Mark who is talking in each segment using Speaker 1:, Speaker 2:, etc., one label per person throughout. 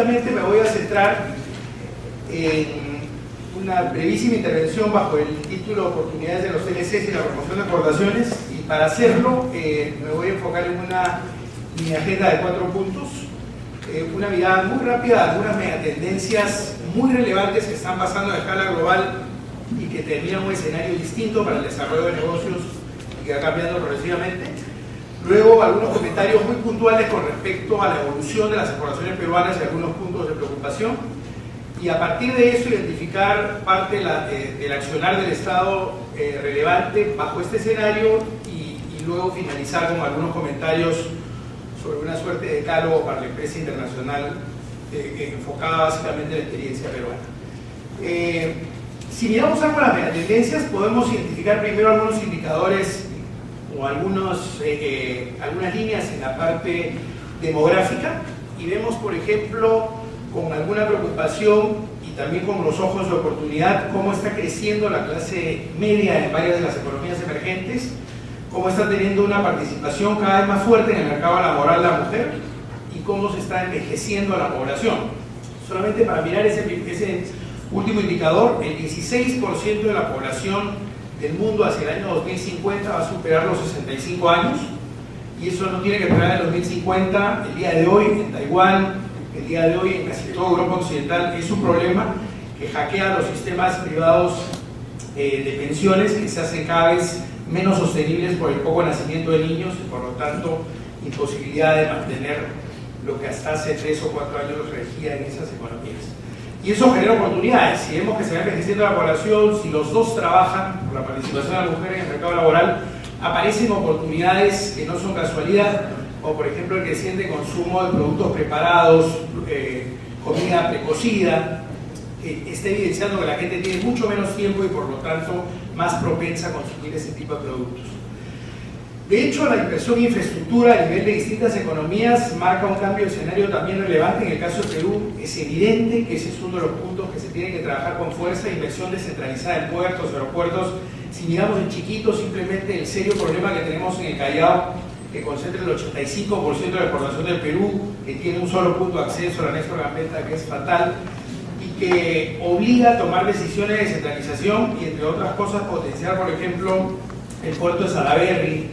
Speaker 1: Básicamente me voy a centrar en una brevísima intervención bajo el título Oportunidades de los TLCs y la promoción de exportaciones, y para hacerlo me voy a enfocar en mi agenda de 4 puntos, una mirada muy rápida a algunas megatendencias muy relevantes que están pasando a escala global y que terminan un escenario distinto para el desarrollo de negocios y que va cambiando progresivamente. Luego, algunos comentarios muy puntuales con respecto a la evolución de las exportaciones peruanas y algunos puntos de preocupación. Y a partir de eso, identificar parte del accionar del Estado relevante bajo este escenario y luego finalizar con algunos comentarios sobre una suerte de decálogo para la empresa internacional enfocada básicamente en la experiencia peruana. Si miramos algo las megatendencias, podemos identificar primero algunos indicadores o algunas líneas en la parte demográfica, y vemos, por ejemplo, con alguna preocupación y también con los ojos de oportunidad, cómo está creciendo la clase media en varias de las economías emergentes, cómo está teniendo una participación cada vez más fuerte en el mercado laboral la mujer y cómo se está envejeciendo la población. Solamente para mirar ese último indicador, el 16% de la población del mundo hacia el año 2050 va a superar los 65 años, y eso no tiene que esperar el 2050. El día de hoy en Taiwán, el día de hoy en casi toda Europa Occidental, es un problema que hackea los sistemas privados de pensiones, que se hacen cada vez menos sostenibles por el poco nacimiento de niños y por lo tanto imposibilidad de mantener lo que hasta hace 3 o 4 años regía en esas economías. Y eso genera oportunidades. Si vemos que se va envejeciendo la población, si los dos trabajan por la participación de la mujer en el mercado laboral, aparecen oportunidades que no son casualidad, como por ejemplo el creciente consumo de productos preparados, comida precocida, está evidenciando que la gente tiene mucho menos tiempo y por lo tanto más propensa a consumir ese tipo de productos. De hecho, la inversión en infraestructura a nivel de distintas economías marca un cambio de escenario también relevante. En el caso de Perú, es evidente que ese es uno de los puntos que se tiene que trabajar con fuerza: inversión descentralizada en puertos, aeropuertos. Si miramos en chiquito, simplemente el serio problema que tenemos en el Callao, que concentra el 85% de la exportación del Perú, que tiene un solo punto de acceso, la Néstor Gambetta, que es fatal, y que obliga a tomar decisiones de descentralización y, entre otras cosas, potenciar, por ejemplo, el puerto de Salaberry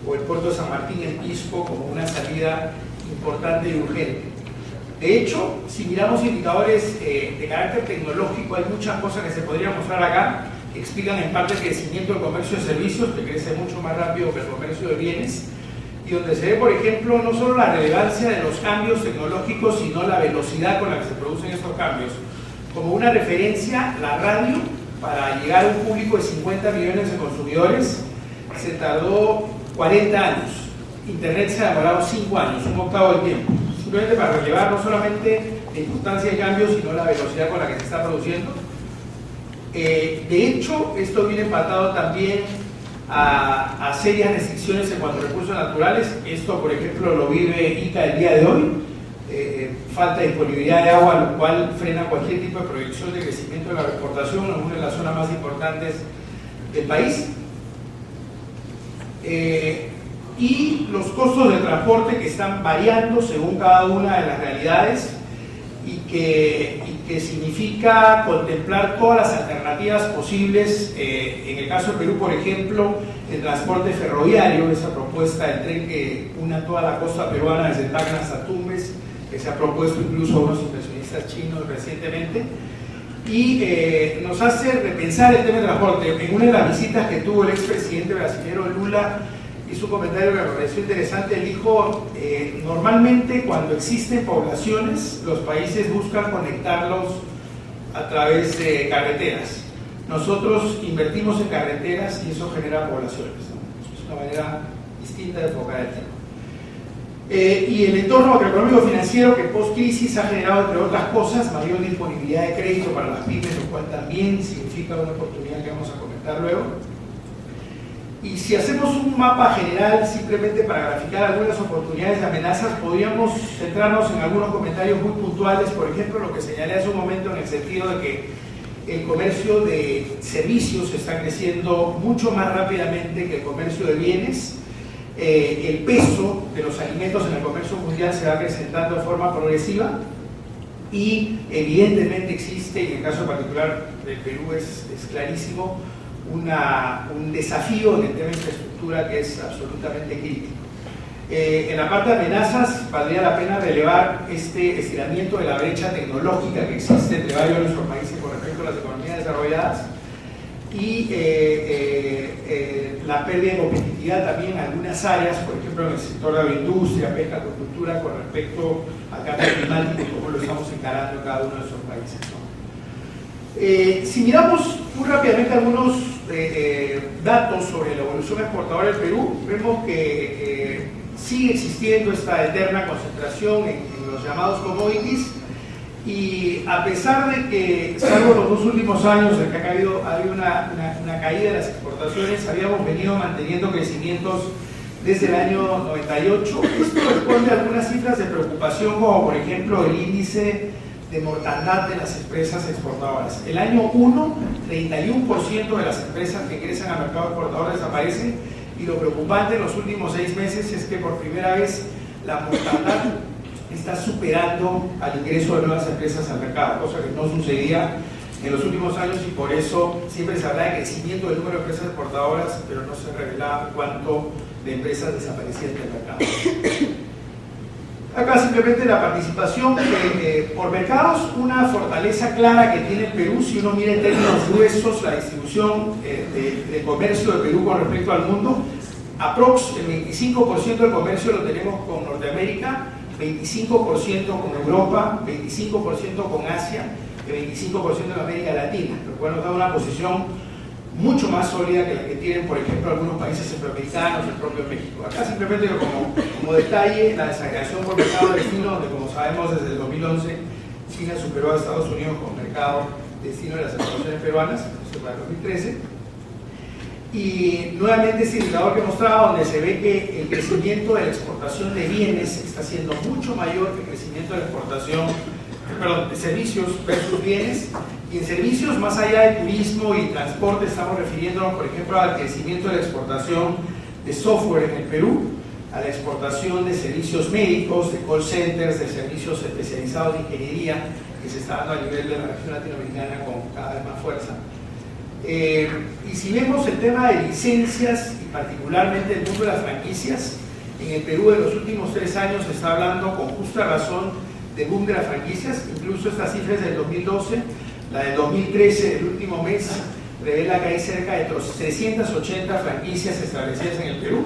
Speaker 1: o el puerto de San Martín en Pisco como una salida importante y urgente. De hecho, si miramos indicadores de carácter tecnológico, hay muchas cosas que se podrían mostrar acá que explican en parte el crecimiento del comercio de servicios, que crece mucho más rápido que el comercio de bienes, y donde se ve, por ejemplo, no solo la relevancia de los cambios tecnológicos, sino la velocidad con la que se producen estos cambios. Como una referencia, la radio, para llegar a un público de 50 millones de consumidores, se tardó 40 años. Internet se ha demorado 5 años, un octavo del tiempo. Simplemente para relevar no solamente la importancia del cambio, sino la velocidad con la que se está produciendo. De hecho, esto viene empatado también a serias restricciones en cuanto a recursos naturales. Esto, por ejemplo, lo vive Ica el día de hoy. Falta de disponibilidad de agua, lo cual frena cualquier tipo de proyección de crecimiento de la exportación en una de las zonas más importantes del país. Y los costos de transporte que están variando según cada una de las realidades y que significa contemplar todas las alternativas posibles. En el caso de Perú, por ejemplo, el transporte ferroviario, esa propuesta del tren que una toda la costa peruana desde Tacna hasta Tumbes, que se ha propuesto incluso a unos inversionistas chinos recientemente, y nos hace repensar el tema del transporte. En una de las visitas que tuvo el expresidente brasileño Lula, hizo un comentario que me pareció interesante. Él dijo, normalmente cuando existen poblaciones, los países buscan conectarlos a través de carreteras. Nosotros invertimos en carreteras y eso genera poblaciones, ¿no? Es una manera distinta de enfocar el tema. Y el entorno macroeconómico financiero que post-crisis ha generado, entre otras cosas, mayor disponibilidad de crédito para las pymes, lo cual también significa una oportunidad que vamos a comentar luego. Y si hacemos un mapa general, simplemente para graficar algunas oportunidades y amenazas, podríamos centrarnos en algunos comentarios muy puntuales. Por ejemplo, lo que señalé hace un momento, en el sentido de que el comercio de servicios está creciendo mucho más rápidamente que el comercio de bienes. El peso de los alimentos en el comercio mundial se va acrecentando de forma progresiva. y evidentemente existe, y en el caso particular del Perú es clarísimo, un desafío en el tema de infraestructura que es absolutamente crítico. En la parte de amenazas, valdría la pena relevar este estiramiento de la brecha tecnológica que existe entre varios de nuestros países con respecto a las economías desarrolladas y la pérdida de competitividad también en algunas áreas, por ejemplo en el sector de agroindustria, pesca, agricultura, con respecto al cambio climático y cómo lo estamos encarando en cada uno de nuestros países, ¿no? Si miramos muy rápidamente algunos datos sobre la evolución exportadora del Perú, vemos que sigue existiendo esta eterna concentración en los llamados commodities, y a pesar de que, salvo los 2 últimos años en que ha habido una caída de las exportaciones, habíamos venido manteniendo crecimientos desde el año 98. Esto responde a algunas cifras de preocupación, como por ejemplo el índice de mortandad de las empresas exportadoras. El año 1, 31% de las empresas que ingresan al mercado exportador desaparecen, y lo preocupante en los últimos 6 meses es que por primera vez la mortandad está superando al ingreso de nuevas empresas al mercado, cosa que no sucedía en los últimos años, y por eso siempre se habla de crecimiento del número de empresas exportadoras, pero no se revelaba cuánto de empresas desaparecían del mercado. Acá simplemente la participación por mercados, una fortaleza clara que tiene el Perú. Si uno mira en términos gruesos la distribución de comercio de Perú con respecto al mundo, aprox el 25% del comercio lo tenemos con Norteamérica, 25% con Europa, 25% con Asia y 25% en América Latina, lo cual nos da una posición mucho más sólida que la que tienen, por ejemplo, algunos países centroamericanos, el propio México. Acá simplemente como detalle, la desagregación por mercado de destino, donde como sabemos desde el 2011 China superó a Estados Unidos como mercado destino de las exportaciones peruanas, esto para el 2013. Y nuevamente este indicador que mostraba, donde se ve que el crecimiento de la exportación de bienes está siendo mucho mayor que el crecimiento de la exportación, de servicios versus bienes. Y en servicios, más allá de turismo y transporte, estamos refiriéndonos, por ejemplo, al crecimiento de la exportación de software en el Perú, a la exportación de servicios médicos, de call centers, de servicios especializados de ingeniería, que se está dando a nivel de la región latinoamericana con cada vez más fuerza. Y si vemos el tema de licencias, y particularmente el mundo de las franquicias, en el Perú de los últimos 3 años se está hablando con justa razón de boom de las franquicias. Incluso estas cifras del 2012, la del 2013, el último mes, revela que hay cerca de 380 franquicias establecidas en el Perú,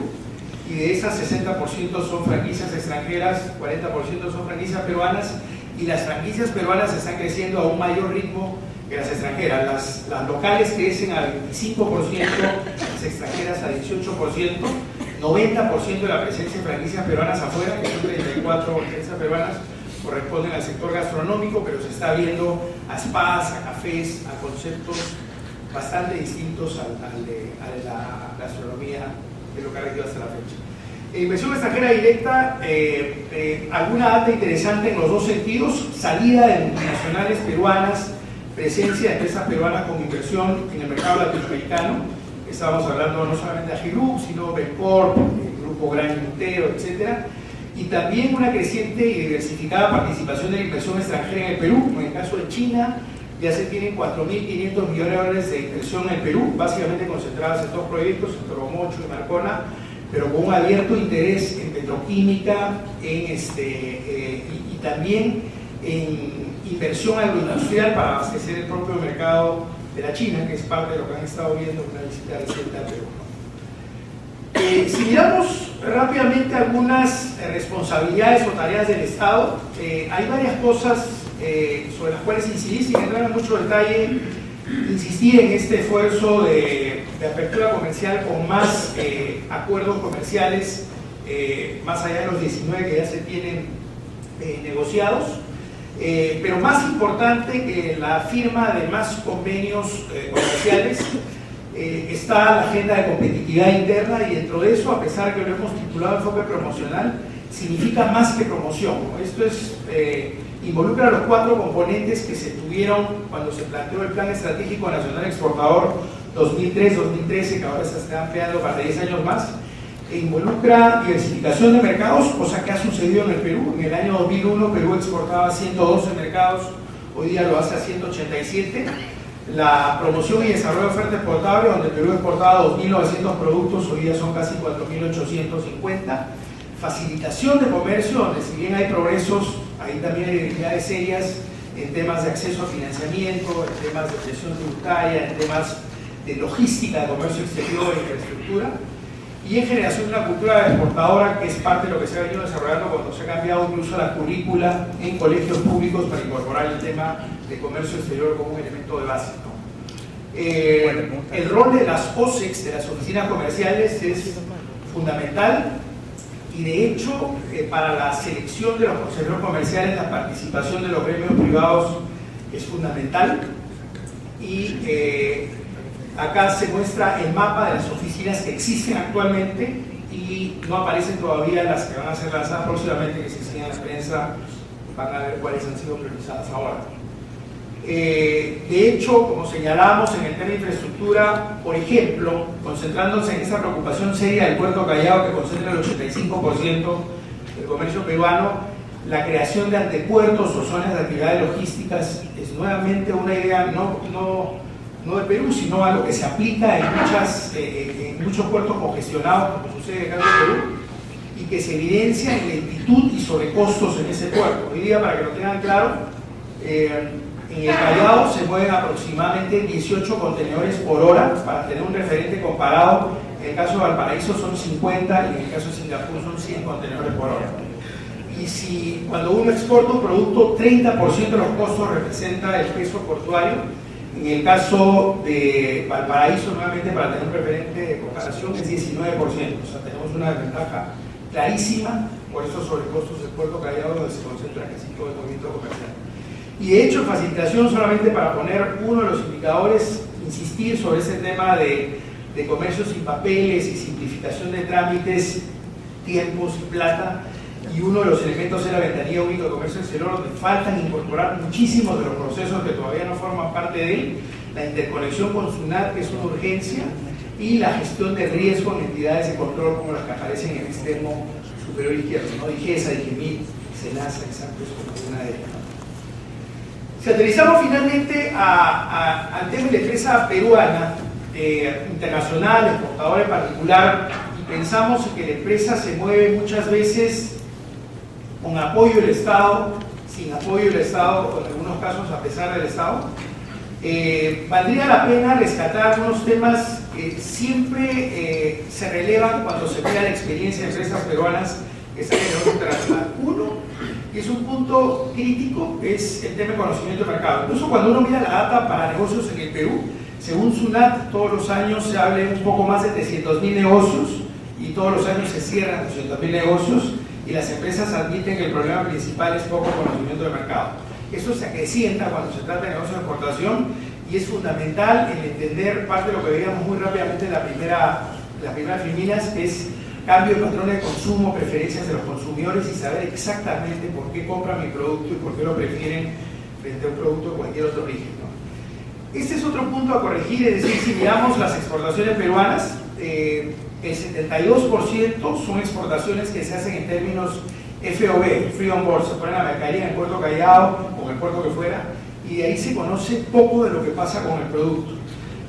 Speaker 1: y de esas 60% son franquicias extranjeras, 40% son franquicias peruanas, y las franquicias peruanas están creciendo a un mayor ritmo que las extranjeras. Las locales crecen al 25%, las extranjeras al 18%, 90% de la presencia de franquicias peruanas afuera, que son 34 franquicias peruanas, corresponden al sector gastronómico, pero se está viendo a spas, a cafés, a conceptos bastante distintos al de la gastronomía, que es lo que ha regido hasta la fecha. Inversión extranjera directa, alguna data interesante en los dos sentidos: salida de multinacionales peruanas, presencia de empresas peruanas con inversión en el mercado latinoamericano. Estábamos hablando no solamente de Agilux, sino Belcorp, el grupo Gran Intero, etcétera. Y también una creciente y diversificada participación de la inversión extranjera en el Perú. En el caso de China, ya se tienen 4.500 millones de dólares de inversión en el Perú, básicamente concentradas en 2 proyectos, en Toromocho y Marcona, pero con un abierto interés en petroquímica y también en inversión agroindustrial para abastecer el propio mercado de la China, que es parte de lo que han estado viendo en una visita reciente al Perú. Si miramos rápidamente algunas responsabilidades o tareas del Estado, hay varias cosas sobre las cuales incidir, sin entrar en mucho detalle. Insistir en este esfuerzo de apertura comercial con más acuerdos comerciales, más allá de los 19 que ya se tienen negociados, pero más importante que la firma de más convenios comerciales está la agenda de competitividad interna, y dentro de eso, a pesar de que lo hemos titulado enfoque promocional, significa más que promoción, ¿no? Esto es, involucra los 4 componentes que se tuvieron cuando se planteó el Plan Estratégico Nacional Exportador 2003-2013, que ahora se está ampliando para 10 años más, involucra diversificación de mercados, cosa que ha sucedido en el Perú. En el año 2001 Perú exportaba a 112 mercados, hoy día lo hace a 187. La promoción y desarrollo de oferta exportable, donde Perú exportaba 2.900 productos, hoy día son casi 4.850. Facilitación de comercio, donde si bien hay progresos, ahí también hay debilidades serias en temas de acceso a financiamiento, en temas de presión tributaria, en temas de logística de comercio exterior, infraestructura, y en generación de una cultura exportadora, que es parte de lo que se ha venido desarrollando cuando se ha cambiado incluso la currícula en colegios públicos para incorporar el tema de comercio exterior como un elemento de base, ¿no? El rol de las OSEX, de las oficinas comerciales, es fundamental, y de hecho para la selección de los consejeros comerciales la participación de los gremios privados es fundamental. Y acá se muestra el mapa de las oficinas que existen actualmente y no aparecen todavía las que van a ser lanzadas próximamente, que se enseñan en la prensa, van a ver cuáles han sido priorizadas ahora. De hecho, como señalamos en el tema de infraestructura, por ejemplo, concentrándose en esa preocupación seria del puerto Callao, que concentra el 85% del comercio peruano, la creación de antepuertos o zonas de actividades logísticas es nuevamente una idea no de Perú, sino algo que se aplica en muchos puertos congestionados, como sucede acá en Perú, y que se evidencia en lentitud y sobrecostos en ese puerto. Hoy día, para que lo tengan claro, en el Callao se mueven aproximadamente 18 contenedores por hora, para tener un referente comparado. En el caso de Valparaíso son 50 y en el caso de Singapur son 100 contenedores por hora. Y si cuando uno exporta un producto, 30% de los costos representa el peso portuario. En el caso de Valparaíso, nuevamente para tener un referente de comparación, es 19%. O sea, tenemos una desventaja clarísima por estos sobrecostos del puerto Callao, donde se concentra casi todo el movimiento comercial. Y de hecho, en facilitación, solamente para poner uno de los indicadores, insistir sobre ese tema de comercio sin papeles y simplificación de trámites, tiempos y plata, y uno de los elementos es la ventanilla única de comercio exterior, donde faltan incorporar muchísimos de los procesos que todavía no forman parte de él, la interconexión con SUNAT, que es una urgencia, y la gestión de riesgo en entidades de control como las que aparecen en el extremo superior izquierdo, ¿no? DIGESA, DIGEMIT, SENASA, exacto, es como una de ellas. Si aterrizamos finalmente al tema de la empresa peruana, internacional, exportadora en particular, y pensamos que la empresa se mueve muchas veces con apoyo del Estado, sin apoyo del Estado, o en algunos casos a pesar del Estado, valdría la pena rescatar algunos temas que siempre se relevan cuando se crea la experiencia de empresas peruanas que están en el negocio internacional. Uno, y es un punto crítico, es el tema de conocimiento de mercado. Incluso cuando uno mira la data para negocios en el Perú, según SUNAT, todos los años se abre un poco más de 300.000 negocios y todos los años se cierran 200.000 negocios, y las empresas admiten que el problema principal es poco conocimiento de mercado. Eso se acrecienta cuando se trata de negocios de exportación y es fundamental el entender parte de lo que veíamos muy rápidamente en las primeras filminas, que es cambio de patrones de consumo, preferencias de los consumidores y saber exactamente por qué compran mi producto y por qué lo prefieren frente a un producto de cualquier otro origen, ¿no? Este es otro punto a corregir, es decir, si miramos las exportaciones peruanas, el 72% son exportaciones que se hacen en términos FOB, Free On Board, se ponen la mercadería en el puerto Callao o en el puerto que fuera, y de ahí se conoce poco de lo que pasa con el producto.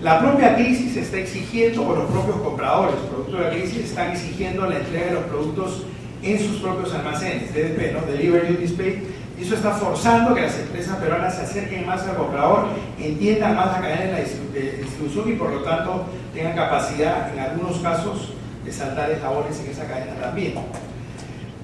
Speaker 1: La propia crisis está exigiendo, o los propios compradores, producto de la crisis, están exigiendo la entrega de los productos en sus propios almacenes, DDP, ¿no? Delivery Duty Paid, y eso está forzando que las empresas peruanas se acerquen más al comprador, entiendan más la cadena de distribución y por lo tanto tengan capacidad, en algunos casos, de saltar eslabones en esa cadena también.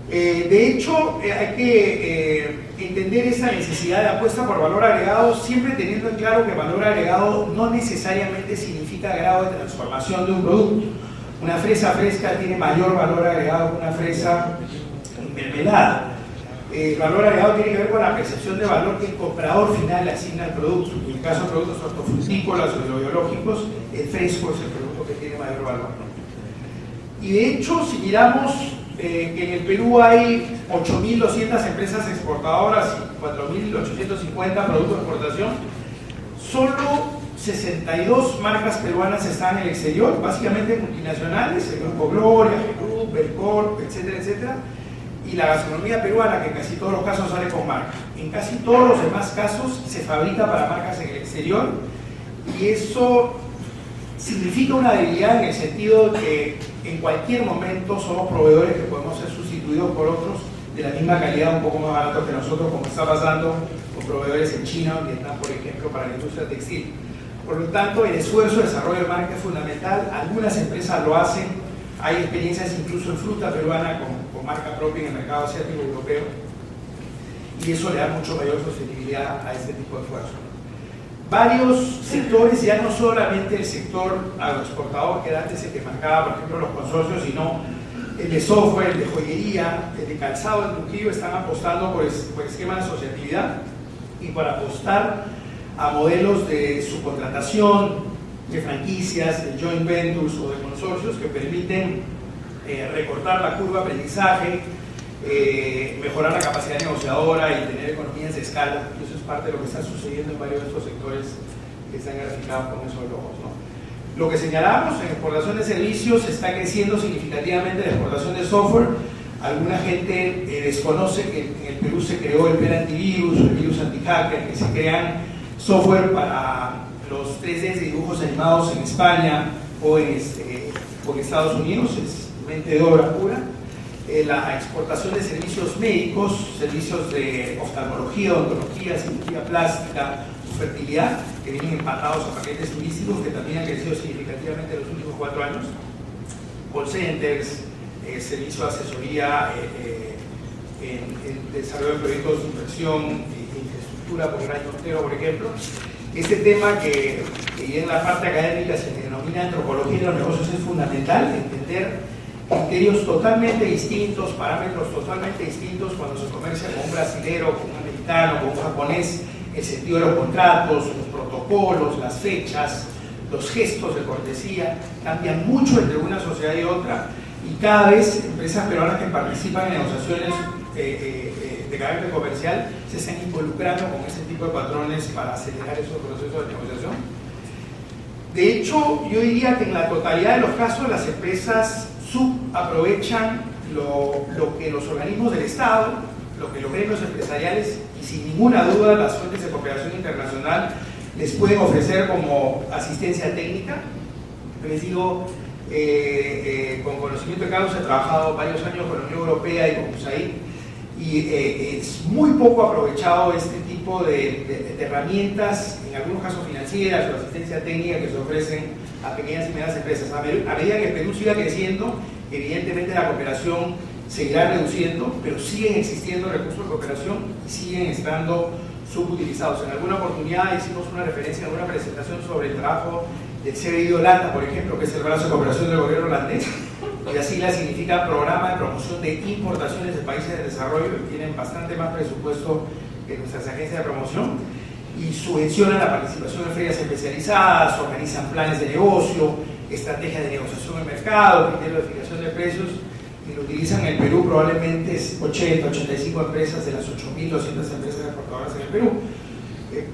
Speaker 1: De hecho, hay que entender esa necesidad de apuesta por valor agregado, siempre teniendo en claro que valor agregado no necesariamente significa grado de transformación de un producto. Una fresa fresca tiene mayor valor agregado que una fresa mermelada. El valor agregado tiene que ver con la percepción de valor que el comprador final le asigna al producto. En el caso de productos hortofrutícolas o biológicos, el fresco es el producto que tiene mayor valor. Y de hecho, si miramos que en el Perú hay 8.200 empresas exportadoras y 4.850 productos de exportación, solo 62 marcas peruanas están en el exterior, básicamente multinacionales, el Grupo Gloria, Perú, Belcorp, etcétera, etcétera, y la gastronomía peruana, que en casi todos los casos sale con marca. En casi todos los demás casos se fabrica para marcas en el exterior, y eso significa una debilidad en el sentido de que en cualquier momento somos proveedores que podemos ser sustituidos por otros de la misma calidad, un poco más baratos que nosotros, como está pasando con proveedores en China o en Vietnam, por ejemplo, para la industria textil. Por lo tanto, el esfuerzo de desarrollo de marca es fundamental. Algunas empresas lo hacen. Hay experiencias incluso en fruta peruana con marca propia en el mercado asiático y europeo, y eso le da mucho mayor sostenibilidad a este tipo de esfuerzo. Varios sectores, ya no solamente el sector agroexportador, que era antes el que marcaba, por ejemplo, los consorcios, sino el de software, el de joyería, el de calzado, el Trujillo, están apostando por esquemas de asociatividad y por apostar a modelos de subcontratación, de franquicias, de joint ventures o de consorcios que permiten recortar la curva de aprendizaje, mejorar la capacidad negociadora y tener economías de escala. Y eso es parte de lo que está sucediendo en varios de estos sectores que están graficados con esos logos, ¿no? Lo que señalamos en exportación de servicios, está creciendo significativamente la exportación de software. Alguna gente desconoce que en el Perú se creó el PER antivirus, el virus anti-hacker, que se crean software para los 3D de dibujos animados en España o en Estados Unidos, es mente de obra pura. La exportación de servicios médicos, servicios de oftalmología, odontología, cirugía plástica, fertilidad, que vienen empatados a paquetes turísticos, que también han crecido significativamente en los últimos 4 años. Call centers, servicio de asesoría en desarrollo de proyectos de inversión, infraestructura por el año entero, por ejemplo. Este tema que en la parte académica se denomina antropología de los negocios es fundamental, entender criterios totalmente distintos, parámetros totalmente distintos cuando se comercia con un brasilero, con un americano, con un japonés, el sentido de los contratos, los protocolos, las fechas, los gestos de cortesía, cambian mucho entre una sociedad y otra, y cada vez empresas peruanas que participan en negociaciones de carácter comercial se están involucrando con ese tipo de patrones para acelerar esos procesos de negociación. De hecho, yo diría que en la totalidad de los casos las empresas subaprovechan lo que los organismos del Estado, lo que los gremios empresariales y sin ninguna duda las fuentes de cooperación internacional les pueden ofrecer como asistencia técnica. Les digo, con conocimiento de causa, he trabajado varios años con la Unión Europea y con USAID, y es muy poco aprovechado este tipo de herramientas, en algunos casos financieras o asistencia técnica, que se ofrecen a pequeñas y medianas empresas. A medida que el Perú siga creciendo, evidentemente la cooperación seguirá reduciendo, pero siguen existiendo recursos de cooperación y siguen estando subutilizados. En alguna oportunidad hicimos una referencia en una presentación sobre el trabajo del CBI de Holanda, por ejemplo, que es el brazo de cooperación del gobierno holandés, y así la significa Programa de Promoción de Importaciones de Países de Desarrollo, que tienen bastante más presupuesto que nuestras agencias de promoción, y subvencionan la participación en ferias especializadas, organizan planes de negocio, estrategias de negociación en mercado, criterios de fijación de precios, y lo utilizan en el Perú probablemente 80, 85 empresas de las 8.200 empresas exportadoras en el Perú.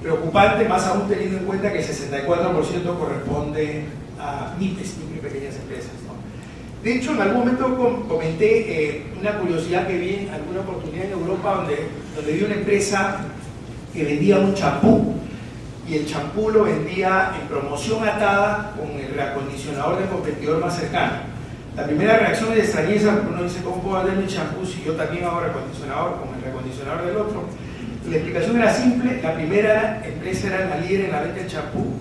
Speaker 1: Preocupante, más aún teniendo en cuenta que el 64% corresponde a MIPES, micro y pequeñas empresas, ¿no? De hecho, en algún momento comenté una curiosidad que vi en alguna oportunidad en Europa, donde vi una empresa que vendía un champú, y el champú lo vendía en promoción atada con el reacondicionador del competidor más cercano. La primera reacción es de extrañeza, porque uno dice, ¿cómo puedo vender mi champú si yo también hago reacondicionador con el reacondicionador del otro? Y la explicación era simple. La primera empresa era la líder en la venta de champú,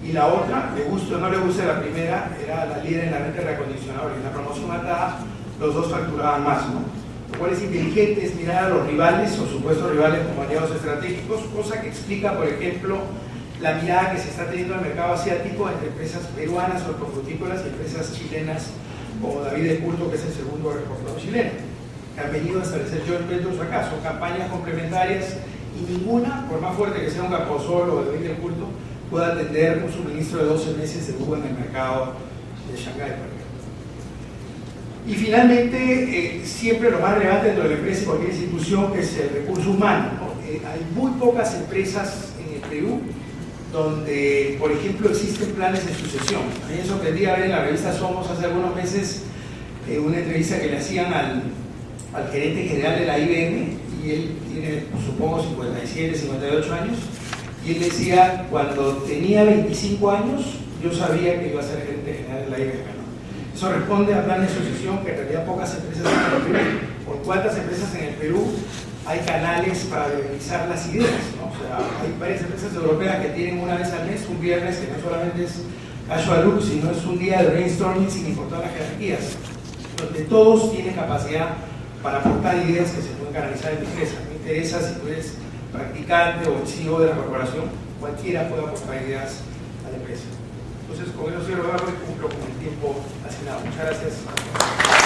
Speaker 1: y la otra, le guste o no le guste la primera, era la líder en la venta de reacondicionadores. En la promoción atada, los dos facturaban más, ¿no? Lo cual es inteligente, es mirar a los rivales o supuestos rivales como aliados estratégicos, cosa que explica, por ejemplo, la mirada que se está teniendo al mercado asiático entre empresas peruanas o hortofrutícolas y empresas chilenas como David de Curto, que es el segundo exportador chileno, que han venido a establecer joint ventures acá. Son campañas complementarias y ninguna, por más fuerte que sea un Camposol o David de Curto, pueda atender un suministro de 12 meses de uva en el mercado de Shanghái, por ejemplo. Y finalmente, siempre lo más relevante dentro de la empresa y cualquier institución, que es el recurso humano, ¿no? Hay muy pocas empresas en el Perú donde, por ejemplo, existen planes de sucesión. A mí me sorprendía ver en la revista Somos hace algunos meses una entrevista que le hacían al gerente general de la IBM, y él tiene, supongo, 57, 58 años, y él decía, cuando tenía 25 años, yo sabía que iba a ser gerente general de la IBM, ¿no? Eso responde a plan de asociación que en realidad pocas empresas en el Perú. ¿Por cuántas empresas en el Perú hay canales para revisar las ideas, ¿no? O sea, hay varias empresas europeas que tienen una vez al mes, un viernes, que no solamente es casual look, sino es un día de brainstorming sin importar las jerarquías, donde todos tienen capacidad para aportar ideas que se pueden canalizar en la empresa. Me interesa si tú eres practicante o el CEO de la corporación, cualquiera puede aportar ideas a la empresa. Entonces, con eso cierro y cumplo con el tiempo asignado. Muchas gracias.